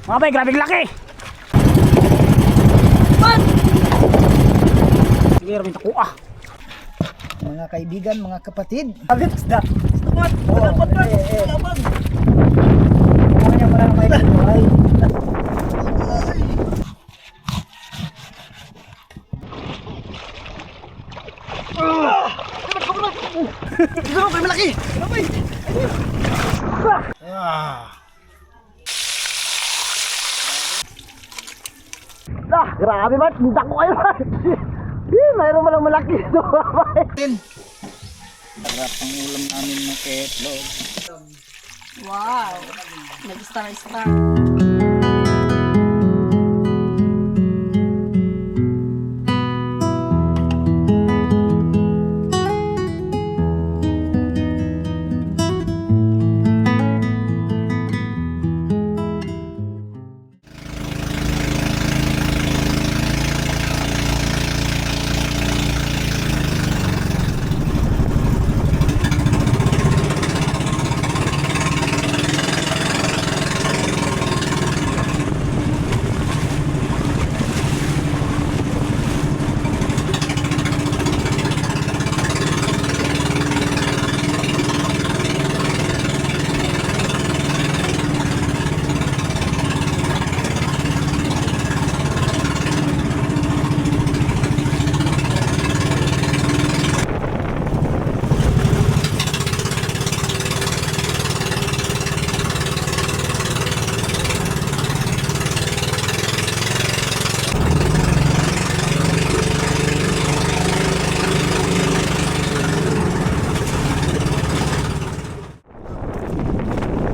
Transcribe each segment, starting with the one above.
Mga bay, grabe laki. Sige, rin ako ah. Mga kaibigan, mga kapatid. Agad, isda. Stumat. Dapat ba? Dapat. Kanya pala ng may buhay. Ito mo, kayo malaki. Abay. Grabe man, hindi ko kayo man. Mayroon malang malaki ito. Sarap ang ulam namin ng ketlog. Wow! Nag-star-star.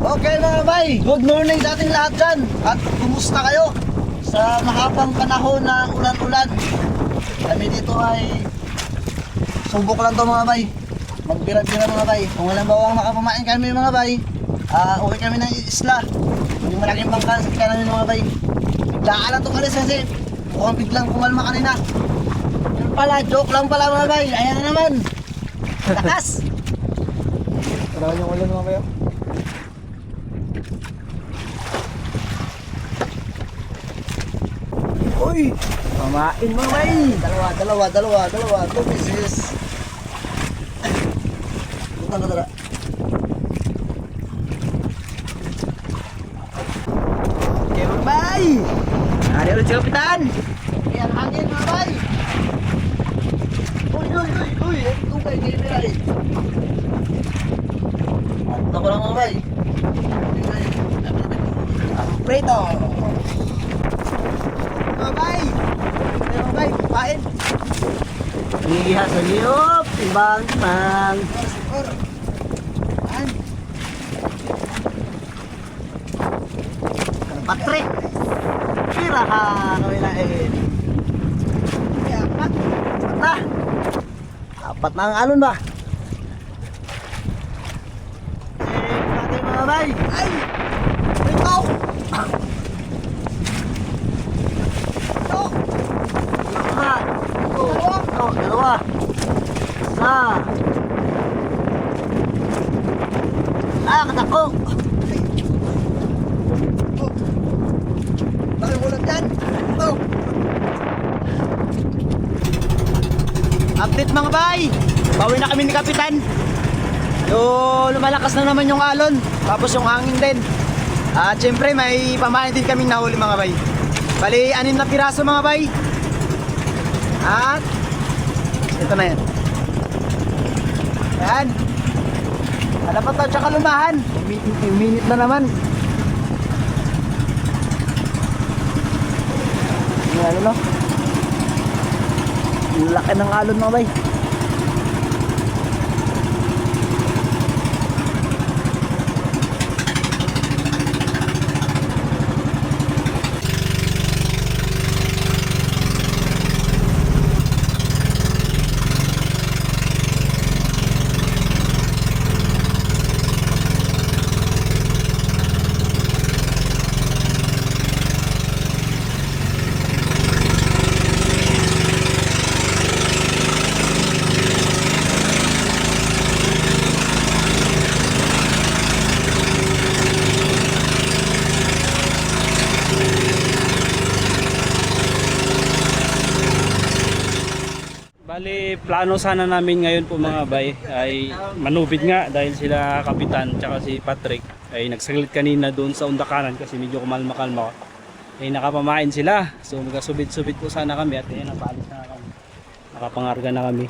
Okay mga bay, good morning sa ating lahat dyan. At kumusta kayo sa mahabang panahon na ulan-ulan? Kami dito ay subok lang to mga bay. Magbira-bira mga bay. Kung walang bawang makapamain kami mga bay, uwi kami ng isla. Yung malaking bangka sa namin mga bay. Biglaan lang itong alis kasi mukhang biglang kumalma kanina. Yun pala, joke lang pala mga bay. Ayan na naman. Lakas! Parawan yung ulan mga bay. Uy! Pamain mo bay! Dalawa. 2 pieces. Butang ka tala. Okay mga bay! Hari ulit si Kapitan! Ayan hangin mga bay! Uy! Tugay, kaya At ako lang mga bay! Ang preto! Mga bay, pain. Iha sa liyop, timbang. Patre. Pira ka kawilain. Apat na ang alon ba? Natin mga bay. Ay! Ikaw! Dalawa. Katako. Bakit ulam dyan? Ito. Update mga bay. Bawi na kami ni Kapitan. Lumalakas na naman yung alon. Tapos yung hangin din. At syempre may pamain din kaming nahuli mga bay. Bali 6 na piraso mga bay. At ito na yan. Ayan. Dapat daw tsaka lumahan. Minute na naman. Ayan ano. Laki ng alon mga bay. Bali, plano sana namin ngayon po mga bay ay manubid nga dahil sila kapitan tsaka si Patrick ay nagsaglit kanina doon sa undakanan kasi medyo kumalma-kalma ay nakapamain sila. So magkasubid-subid po sana kami at ayan, napaalis na kami. Nakapangarga na kami.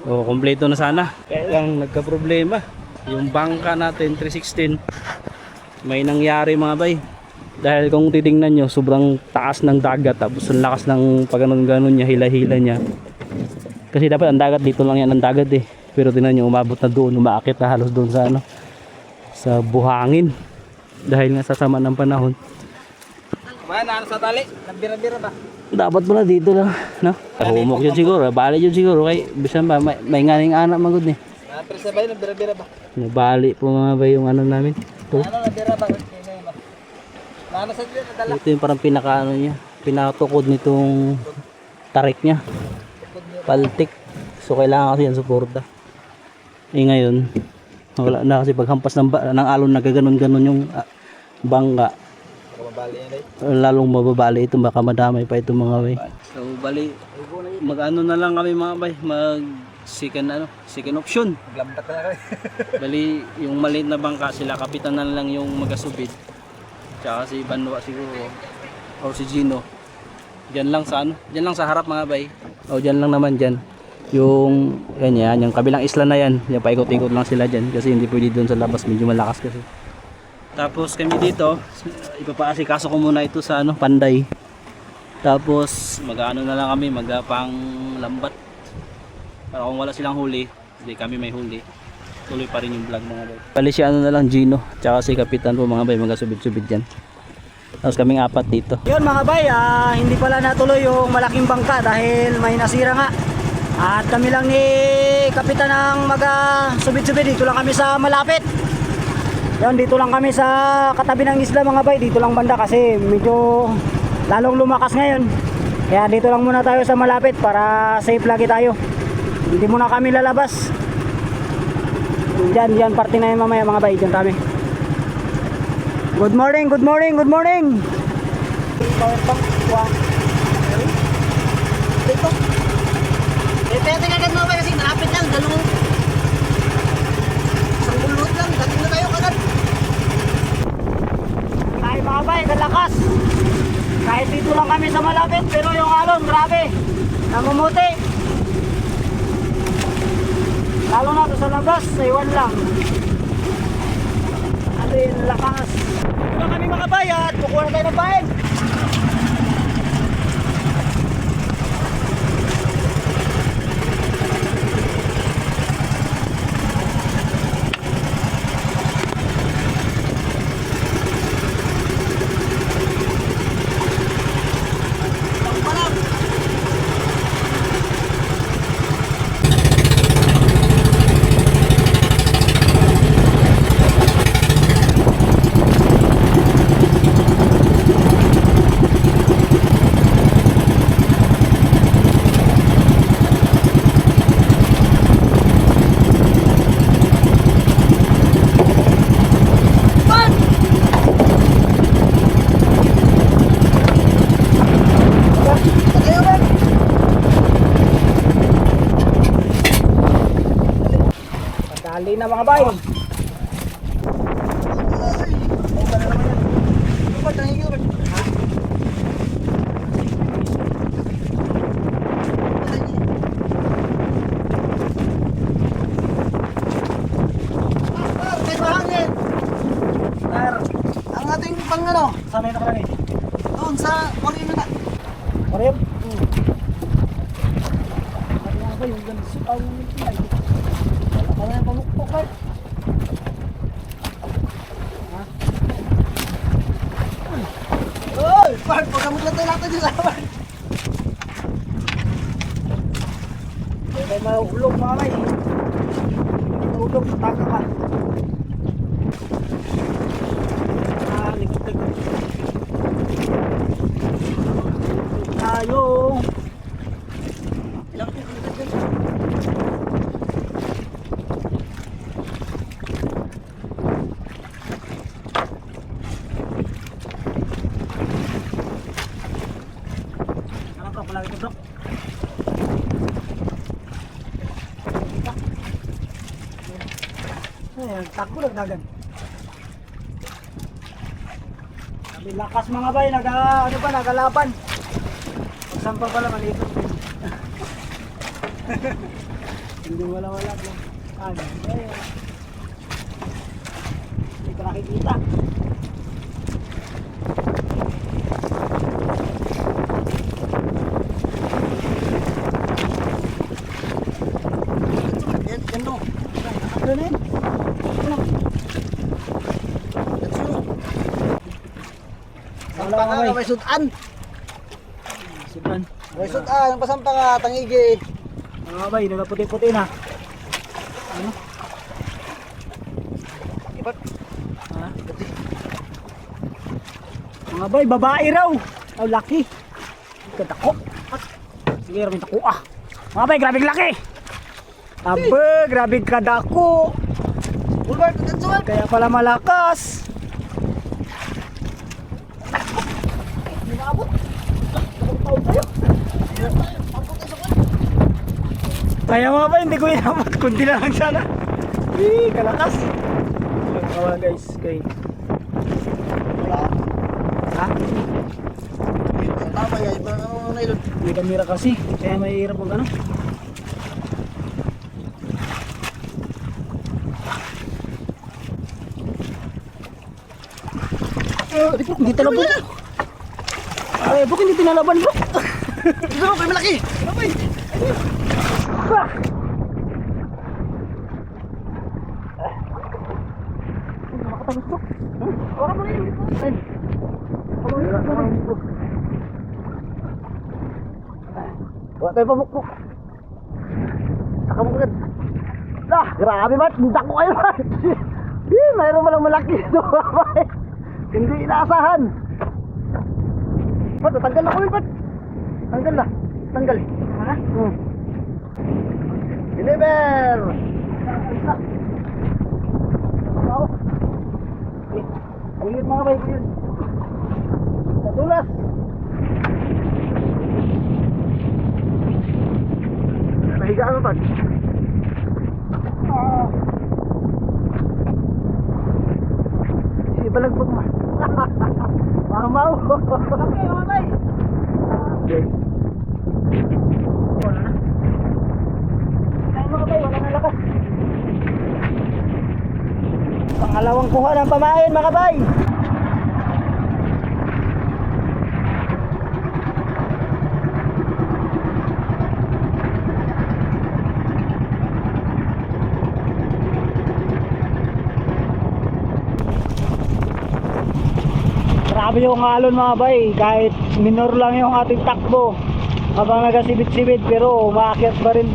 O, kompleto na sana. Kaya lang nagka-problema. Yung bangka natin 316 may nangyari mga bay. Dahil kung titingnan nyo, sobrang taas ng dagat tapos ang lakas ng pagganon-ganon niya, hila-hila niya. Kasi dapat ang dagat dito lang yan ang dagat eh. Pero tingnan nyo, umabot na doon, umaakit na halos doon sa ano, sa buhangin. Dahil nga sa sama ng panahon. Mana sa tali? Nabira-bira ba? Dapat pala dito lang, no? Humok yun siguro, bali yun siguro. Kay bisan ba, may nganing anak magod ni. Presa ba yun? Nabira-bira ba? Nabali po mga ba yung ano namin. Ito. Ano nabira ba? Ano sa dito nadala? Ito yung parang pinakaano niya, pinatukod nitong tarik niya. Paltik. So kailangan kasi yan suporta. Eh ngayon, wala na kasi paghampas ng alon nagaganon-ganon yung bangka. Mabali yan eh. Lalong mababali ito, baka madamay pa ito mga bay. So bali, mag-ano na lang kami mga bay, second option. Maglambat na kami. Bali, yung maliit na bangka sila, kapitan na lang yung magasubid. Tsaka si Banwa siguro o si Gino. Diyan lang sa ano, diyan lang sa harap mga bay. O diyan lang naman diyan. Yung yan, yung kabilang isla na yan, yung paikot-ikot lang sila diyan kasi hindi pwede doon sa labas, medyo malakas kasi. Tapos kami dito, ipapaasikaso ko muna ito sa ano, Panday. Tapos mag-ano na lang kami, magpang lambat. Para kung wala silang huli, hindi kami may huli. Tuloy pa rin yung vlog mga bay. Bali si ano na lang Gino, tsaka si Kapitan po mga bay, magkasubid-subid dyan. Tapos kaming apat dito. Yun mga bay, hindi pala natuloy yung malaking bangka dahil may nasira nga. At kami lang ni Kapitan ang mag-subid-subid. Dito lang kami sa malapit. Yun, dito lang kami sa katabi ng isla mga bay. Dito lang banda kasi medyo lalong lumakas ngayon. Kaya dito lang muna tayo sa malapit para safe lagi tayo. Hindi muna kami lalabas. Diyan parte na yun mamaya mga bay. Diyan kami. Good morning, good morning, good morning. Power bank, dito. Pwede nga agad mga bay kasi malapit lang. Dalawang isang bulot lang. Dating na tayo agad. Tayo mga bay, kalakas. Kahit dito lang kami sa malapit, pero yung alon, grabe. Namumuti. Lalo na sa labas, iwan lang. Atin, lakas. Dito na kami mga bay at kukuha na tayo ng bahin. Dali na mga bay. Ang ating pang ano? Saan na nakalagay? Doon sa Korean na. Korean? Ano ba yung ganun sa wala yung pamukpok eh. Uy! Park! Pagkamot lang tayo natin dyan sa awan. May mahulog mga may. Mahulog sa taka ka. Ligit-ligit. Tayo. Ilang ligit-ligit. Palagi ito, bro. takbo nagdagan. Sabi lakas mga bay, nagalaban. Pagsampa pala maliit lang. Hindi wala. Ano? Hindi ko nakikita. Yan no. Ano na yun? Sampa ka, may sudan. Sudan. May sudan, pasampa ka, tangigi. Mga bay, nagaputi-puti na. Ano? Ipat. Ha? Mga bay, babae raw. Oh, laki. Kadako. Sige, raming tako ah. Mga bay, grabing laki. Abe, grabing kadako. Bulbar, tutansuan. Kaya pala malakas. Hindi maabot. Nakapagtawag tayo. Kaya mga bay, hindi ko inabot. Kundi na lang sana. Kalakas. Kawa guys, kay. Wala. Ha? Tama yan, iba ang nailod. May kamera kasi. Kaya may hirap mag ano. Hindi talaban. Ay, bukod hindi tinalaban bro. Ito mo, kayo malaki. Abay. Makatapos bro. Wala mo rin. Wala tayo pamukpok. Saka mo agad. Grabe man. Bundak ko kayo man. Mayroon malang malaki ito. Hindi inaasahan. Pat, tanggal na ko yun, Pat. Tanggal na. Tanggal. Ha? Deliver! Ulit mga bay. Sa tulas. Nahiga ano, Pat? Si balagbag man. Mamaw. Okay mga bay. Okay. Wala na. Ay mga bay, wala na lakas. Pangalawang kuha ng pamain mga bay. Grabe yung alon mga bay, kahit minor lang yung ating takbo habang nagasibit-sibit pero umaakyat pa rin.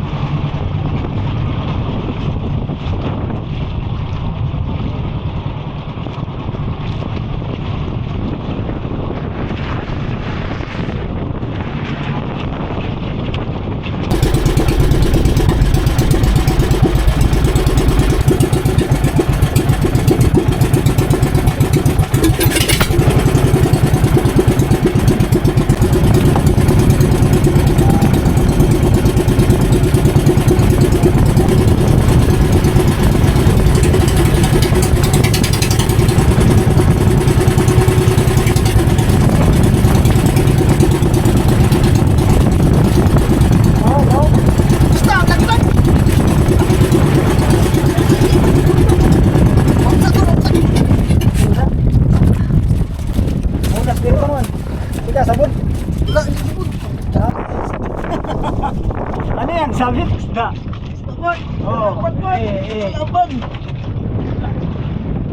Ano yan? Sabit? Isda? Oo. Laban!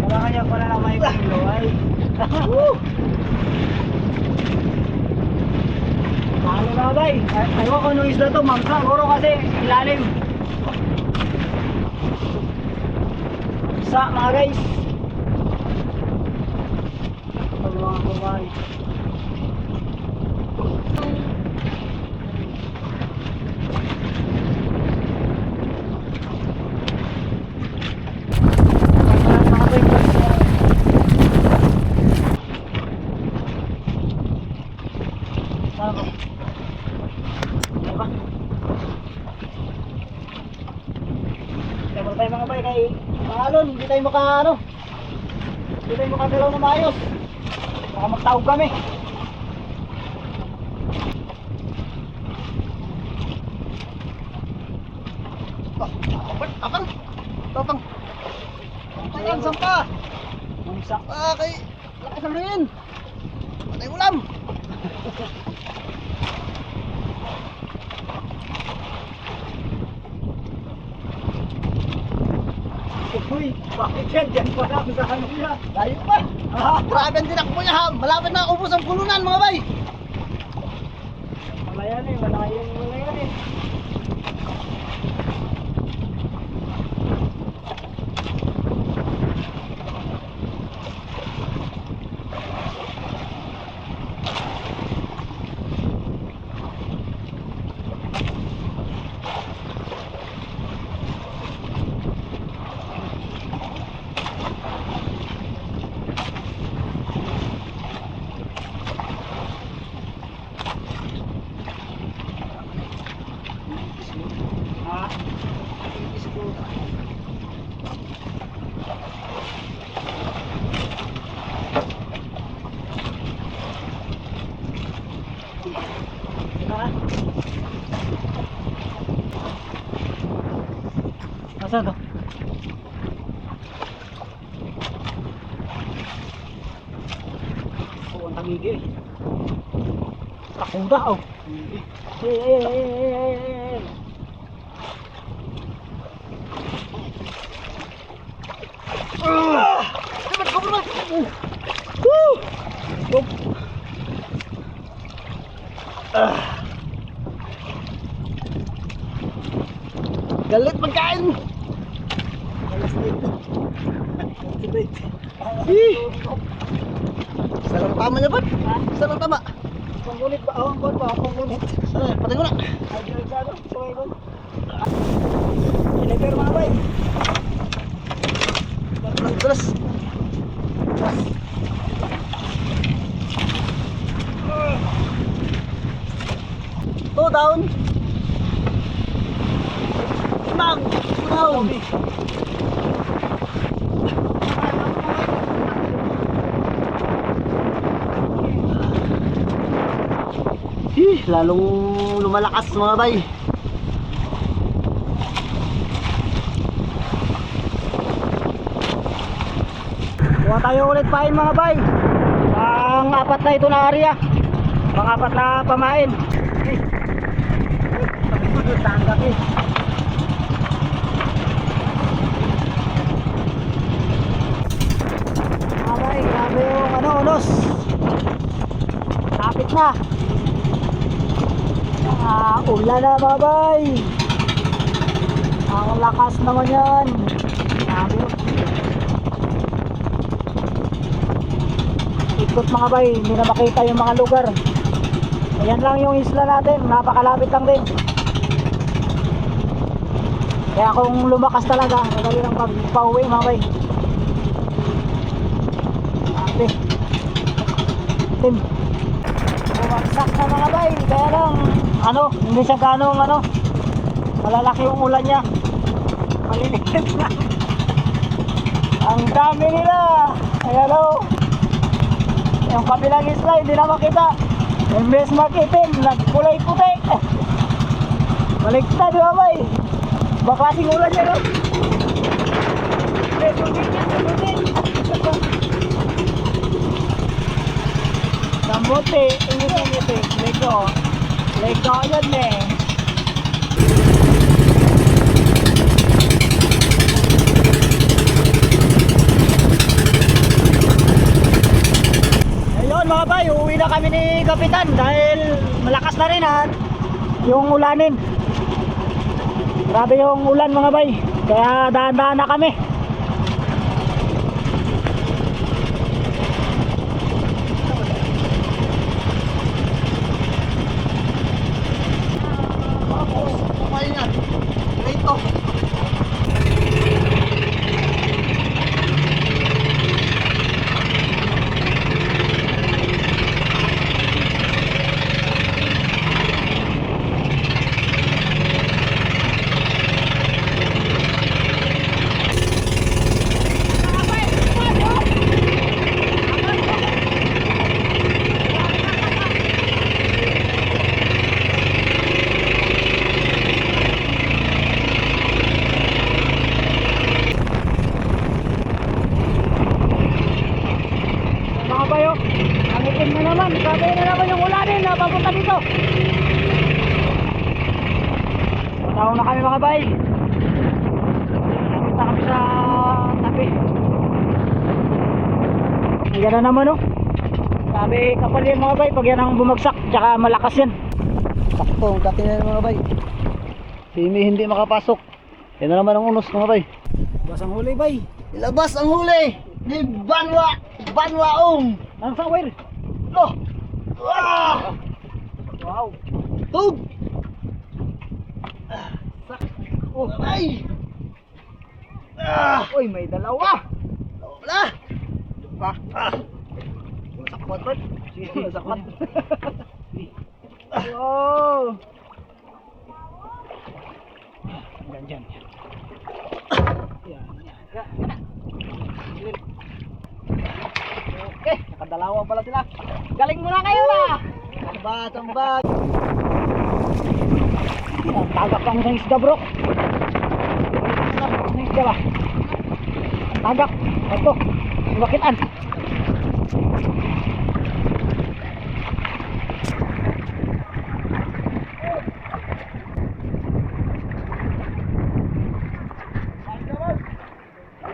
Wala kanya pala na may kilo ay. Ano na bay? Ayaw ko nung isda to, mangsa. Guro kasi ilalim. Sa mga guys. Ang mga kumay. Tayo mga bay kay tumalon, hindi tayo hindi tayo makagalaw na maayos. Baka magtawag kami. Tapang! Tapang! Ayan, sampa! Mamsa. Kay lakas ng rin! Patay ulam! Uy, bakit yan? Diyan pa lang sa kanila. Layo pa! Grabe ang tinakbo niya ha! Malapit na ubos ang pulunan mga bay! Wala yan eh, wala yan eh. Nasaan to? Oh, ang tangigi. Takuda oh. Galit pagkain! Sarang tama niya ba? Sarang tama! Panggunit ba? Oh, ang ba? Panggunit. Patay ko na! Ay, direksado. Sorry ko. Ilever mga bay. Terus! Two down! Down! Lalong lumalakas mga bay. Kuha tayo ulit pain mga bay. Ang apat na ito na area. Pang-apat na pamain. Tanggap eh. Mga bay, grabe yung unos. Lapit na. Ulan na mga bay. Ang lakas naman yan. Grabe. Ikot mga bay, hindi na makita yung mga lugar. Ayan lang yung isla natin, napakalapit lang din. Kaya kung lumakas talaga, madali lang pag-pauwi mga bay. Grabe. Tim. Bumagsak na mga bay, kaya lang hindi siya ganong malalaki yung ulan niya. Maliliit na. Ang dami nila. Ayan o. Yung kabilang isla hindi na makita. Imbes makitin, nagkulay puti. Baliktad ba bay? Baklasing ulan niya no? Sambuti, ingit-ingit. Lego yan eh. Ayun mga bay, uuwi na kami ni Kapitan dahil malakas na rin yung ulanin. Grabe yung ulan mga bay, kaya dahan-dahan na kami. Nangitim na naman. Sabi na naman yung ulanin na papunta dito. Patawag na kami mga bay. Nakita kami sa tabi. Ayan na naman oh. Sabi kapal yan mga bay. Pag yan ang bumagsak, tsaka malakas yan. Sakto, dating na mga bay. Simi hindi makapasok. Yan na naman ang unos mga bay. Bas ang huli bay. Ilabas ang huli ni Banwaong. Ang sawir. Lo! Ah! Wow. Tug! Oh. Ay! Ah! Uy, may dalawa. Wala! Pa. Sakpat ba? Sakmat. Wow. Yan, yan. Yan, yan. Okay, nakadalawa pala sila. Galing muna kayo na. Tambad! Ang tagak ang isang isda bro. Ang isda ba? Ang tagak. Ito. Iwakitan.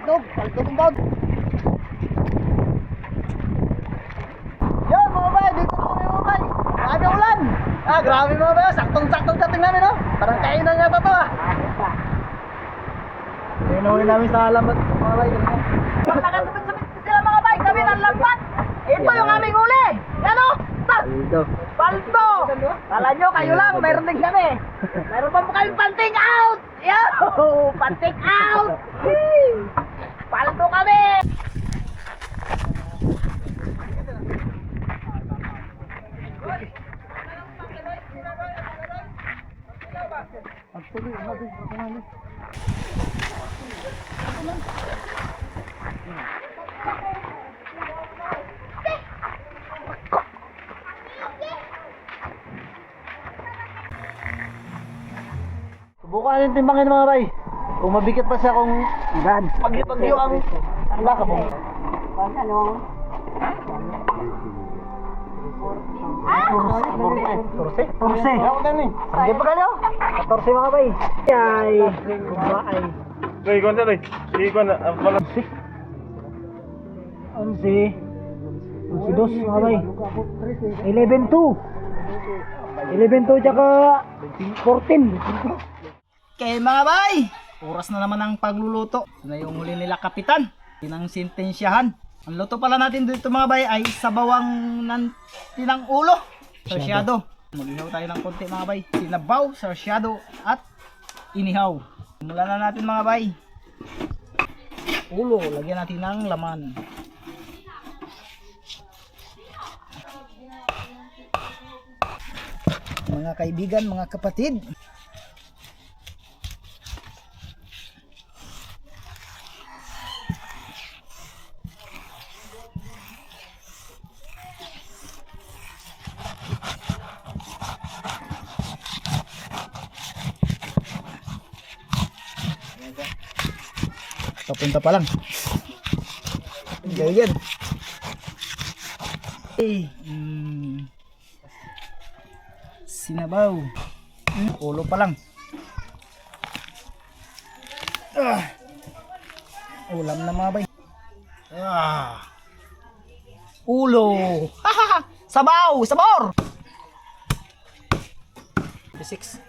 Paltog ang bag! Yan mga bay, dito na kami mga bay. Grabe ang ulan! Grabe mga bay, saktong-saktong dating namin no? Parang kainan nga to ah. Inuwi namin sa alamat mga bay. Nakasabit-sabit sila mga bay, kami ng lampat. Ito yung aming uli. Yan o. Dito. Palto. Kala nyo, kayo lang, meron din kami. Meron pa po kami panting out. Yo, panting out. Palto kami. Subukan natin timbangin mga bay. Kung mabigat pa siya kung pag-iyo ang baka mo. Torse? Torse. Hindi pa kayo? 14 mga bay. Ay. Ay. Loy, kuwan na, Loy. Sige, kuwan na. Wala. 11. 11 dos mga bay. 11-2. 11-2 tsaka 14. Okay mga bay, oras na naman ang pagluluto. Ito na yung huli nila kapitan, tinang sintensyahan. Ang luto pala natin dito mga bay ay sabawang tinang ulo, sarsyado. Mag-ihaw tayo ng konti mga bay, sinabaw, sarsyado at inihaw. Simulan na natin mga bay. Ulo, lagyan natin ng laman. Mga kaibigan, mga kapatid, papunta pa lang. Ganyan. Sinabaw. Ulo pa lang. Ulam na mga bay. Ulo. Sabaw, sabor. 6.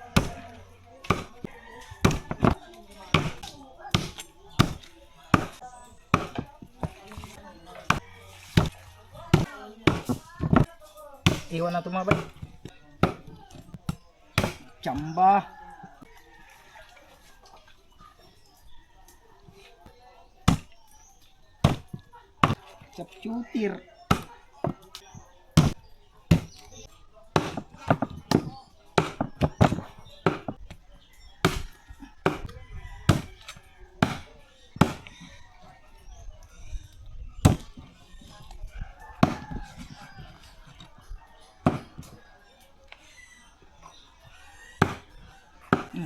Iwan na ito mga bay. Chamba. Chapchutir.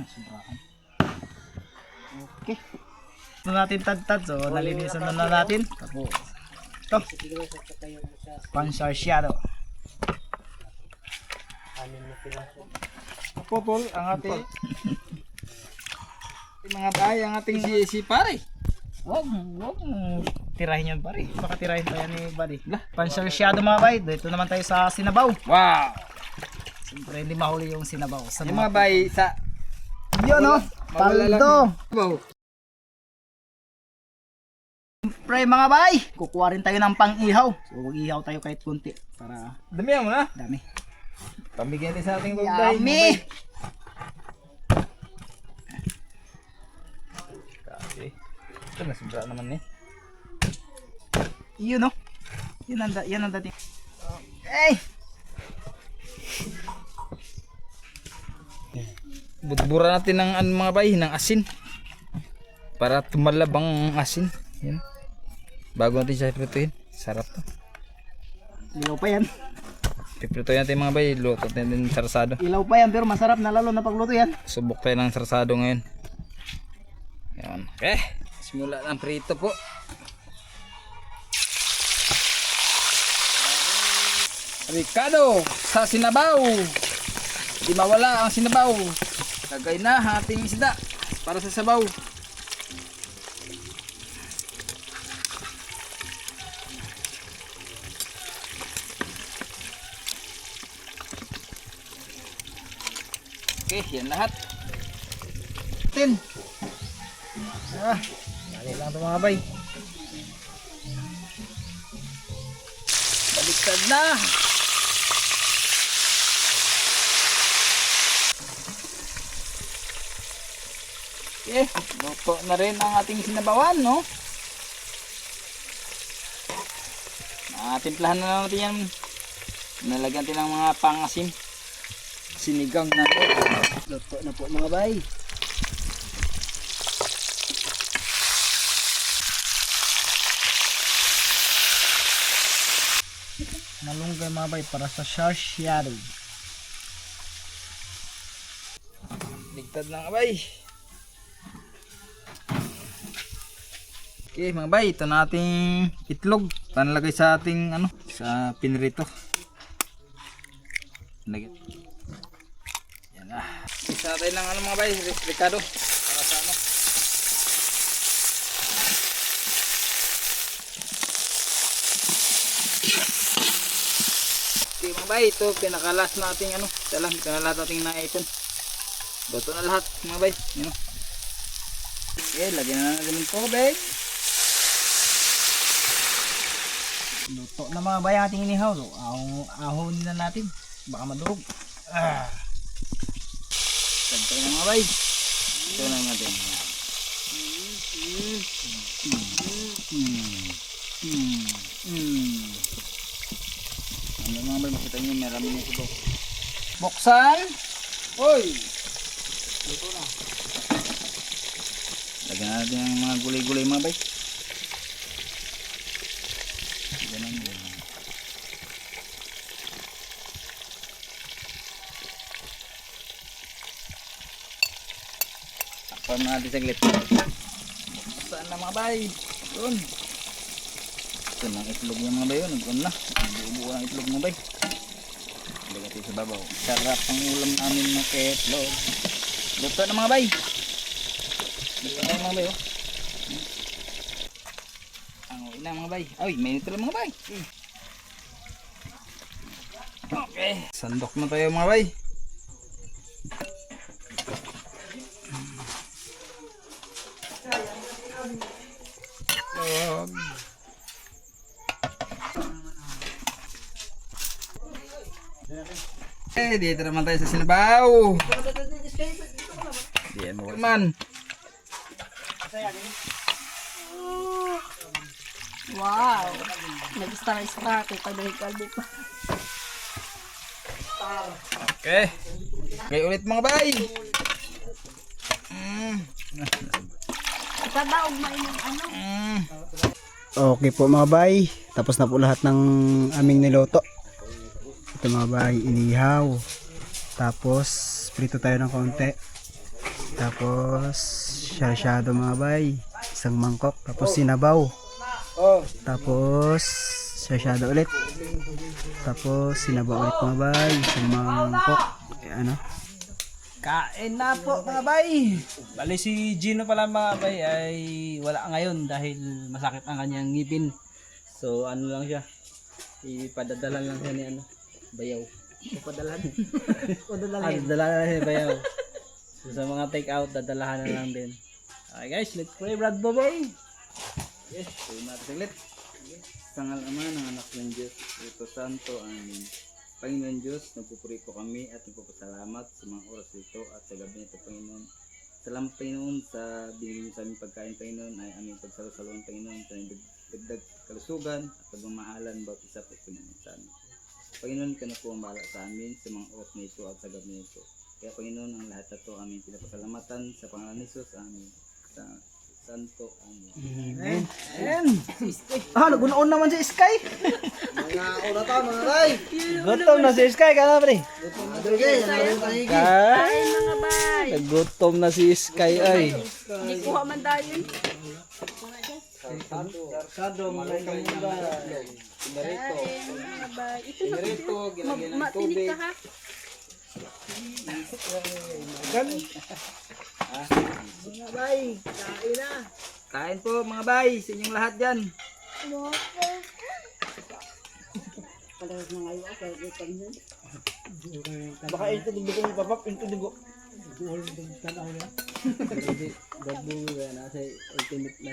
Sobrahan. Okay. Ito natin tad-tad. So, nalinisan na natin. Tapos, ito. Ito. Pansarsyado. Popol ang ating mga bay, ang ating si pare. Wag mo tirahin yan pare. Baka tirahin tayo ni buddy. Pansarsyado mga bay. Dito naman tayo sa sinabaw. Wow! Siyempre hindi mahuli yung sinabaw. Sa Yung mga bay sa yun no. Paldo. wow. Siyempre mga bay. Kukuha rin tayo ng pang-ihaw. So mag-ihaw tayo kahit kunti. Para Damihan mo na. dami. Pamigyan din sa ating Yummy! Okay. Ito na sobra naman eh. Yun no. Yan ang dating. Okay. Budbura natin ng mga bay, ng asin. Para tumalab ang asin. Yan. Bago natin siya prituhin. Sarap to. Ilaw pa yan. Piprituhin natin mga bay, luto natin sarsado. Ilaw pa yan pero masarap na lalo na pagluto yan. Subok tayo ng sarsado ngayon. Yan. Okay. Simula ng prito po. Ricardo sa sinabaw. Di mawala ang sinabaw. Lagay na ang ating isda para sa sabaw. Okay, yan lahat. Tin. Dali lang ito mga bay. Baliktad na. Okay, luto na rin ang ating sinabawan, no? Timplahan na lang natin yan. Nalagyan natin ng mga pangasim. Sinigang na ito. Luto na po mga bay. Malunggay mga bay para sa sarsyado. Ligtad na nga bay. Okay mga bay, ito na ating itlog. Panlagay sa ating sa pinrito. Lagyan. Yan na. Isa tayo ng mga bay, Ricardo. Para sa Okay mga bay, ito pinakalas nating ito lang, pinakalas nating naipon. Luto na lahat mga bay. Yan o. Okay, lagyan na natin ng tubig. Luto na mga bay ang ating inihaw. So, ahonin na natin. Baka madurog. Santay na mga bay. Ito na natin. Ano mga bay, makita nyo marami na ito. Buksan. Hoy! Luto na. Lagyan natin ang mga gulay-gulay mga bay. Ganun din. Takpan natin saglit. Saan na mga bay? Doon. Ito ng itlog yung mga bay yun. Nagkuhan na. Buo-buo ang itlog mga bay. Lagyan natin sa babaw. Sarap ang ulam namin ng itlog. Luto na mga bay. Luto na mga bay oh. Na mga bay. Ay, may nito lang mga bay. Okay. Sandok na tayo mga bay. Dito naman tayo sa sinabaw. Diyan mo naman. Wow! Nag-start pag nagkalbo pa. Okay. Okay ulit mga bay. Ikabaog mainong Okay po mga bay, tapos na po lahat ng aming niloto. Ito mga bay, inihaw. Tapos prito tayo ng konti. Tapos sarsyado mga bay, isang mangkok. Tapos sinabaw. Tapos, sasyado ulit. Tapos, sinaba ulit mga bay. Sumangkok. Ano? Kain na po mga bay. Bali si Gino pala mga bay ay wala ngayon dahil masakit ang kanyang ngipin. So ano lang siya, ipadadalan lang siya ni ano, bayaw. Padalan. Dadalahan lang siya ni bayaw. So sa mga take out, dadalahan na lang din. Okay guys, let's pray Brad Babay. Yes, pray natin saglit. Sa ngalan Ama ng anak ng Diyos, Ito Santo, Amen. Panginoon Diyos, nagpupuri po kami at nagpapasalamat sa mga oras ito at sa gabi nito, Panginoon. Salamat, Panginoon, sa binigay sa aming pagkain, Panginoon, ay aming pagsalusaluan, Panginoon, sa dagdag kalusugan at pagmamahalan bawat isa po, Panginoon, sa amin. Panginoon, ka na po ang bahala sa amin sa mga oras na ito at sa gabi na ito. Kaya, Panginoon, ang lahat na ito aming pinapasalamatan sa pangalan ni Jesus, amin. Sa Santo, amen. Nagunaon naman si Sky. Mga una to mga bay. Gutom na si Sky. Kaya pre. Okay, yan ang panigi. Ay, nagutom na si Sky ay. Hindi kuha man dayon. Sarkado, mga kamunda. Pinarito. Ito Ginagyan ng matinig tubig. ka ha. Mga bay. Kain na. Kain po mga bay, sa inyong lahat dyan. Baka ito dugo ko ni Papap. Ito dugo. Gabungo yan, nasa ultimate na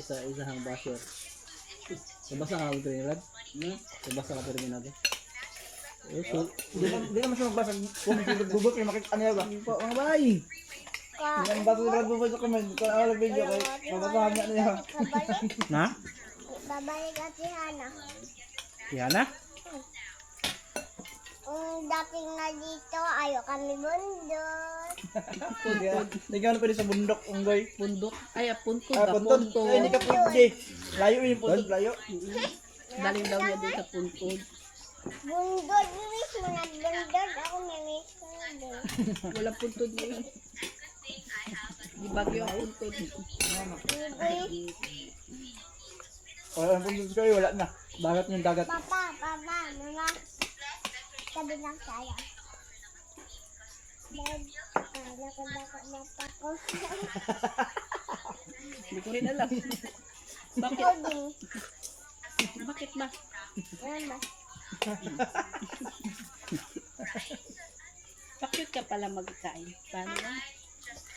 sa isang basher. Sabasa ka ito rin, Rad? Sabasa ka ito rin natin. Hindi naman siya magbasa. Kung gugot kayo makikita niya ba? Po mga bay. Ang baso ni Brad Bubay sa comment. Kung ako lang video kay mabasahan niya niya. Na? Babalik at si Hana. Yan na? Dating na dito, ayaw kami bundok. Hindi ka na pwede sa bundok, unggoy. Bundok. Ay, puntod Ah, ba? puntod. Puntod. Ay, hindi ka pwede. Layo yung puntod, layo. Daling daw niya doon sa puntod. Bundok, mismo nagbundok. Ako may mismo din. Wala puntod ngayon. Di bagyo ang puntod. Wala ang puntod kayo, wala na. Dagat yung dagat. Papa, mama. Sabi lang saya. Dad, kala ko baka mata ko. Hindi ko rin alam. Bakit? Coding. Bakit ba? Ano ba? Bakit ka pala magkain? Paano ba?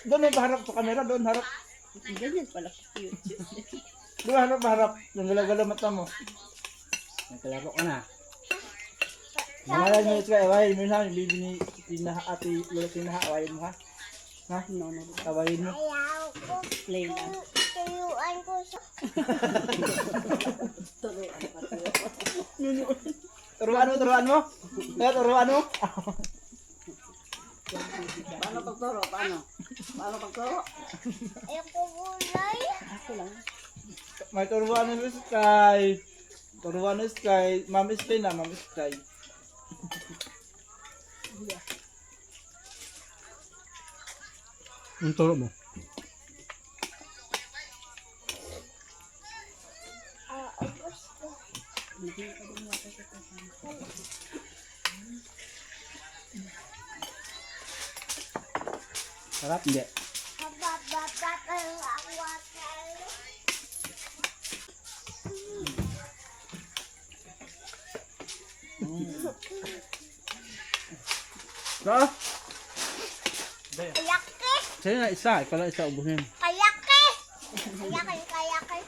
Doon may paharap sa camera, doon harap. Ganyan pala cute. Doon harap. Yung galaw-galaw mata mo. Nagkalaro ka na. Mahalan mo ito kayo, awayin mo na. Yung baby ni ate, lulot ni Naha, awayin mo ha. Ha? No. Awayin mo. Ayaw ko. Plain lang. Tuyuan ko siya. Turuan mo? Kaya turuan mo? Paano pagturo? Paano? Paano pagturo? Ayaw ko gulay. Ako lang. May turuan mo si Sky. Turuan mo si Sky. Ma'am Sky na, Ma'am Sky. Ang turo mo? Gusto. Sarap hindi? Babat ang water. Sarap? Kayake. Sa'yo na isa, ikaw lang isa ubusin. Kayake. Kayake.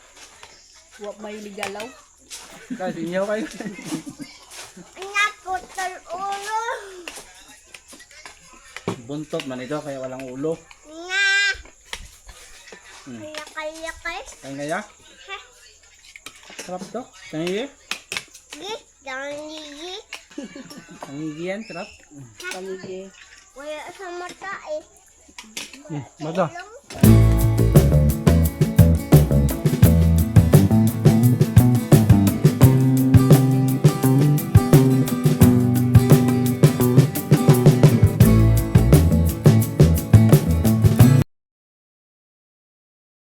Huwag may ligalaw. Guys, inyaw kayo. Naputol ulo. Buntot man ito, kaya walang ulo. Nga. Hmm. Kayake. Kaya ngaya? Sarap to? Kaya Jangan gigi. Pangigiyan, sarap. Pamigay. Wala sa mata eh. Mata. Ilong.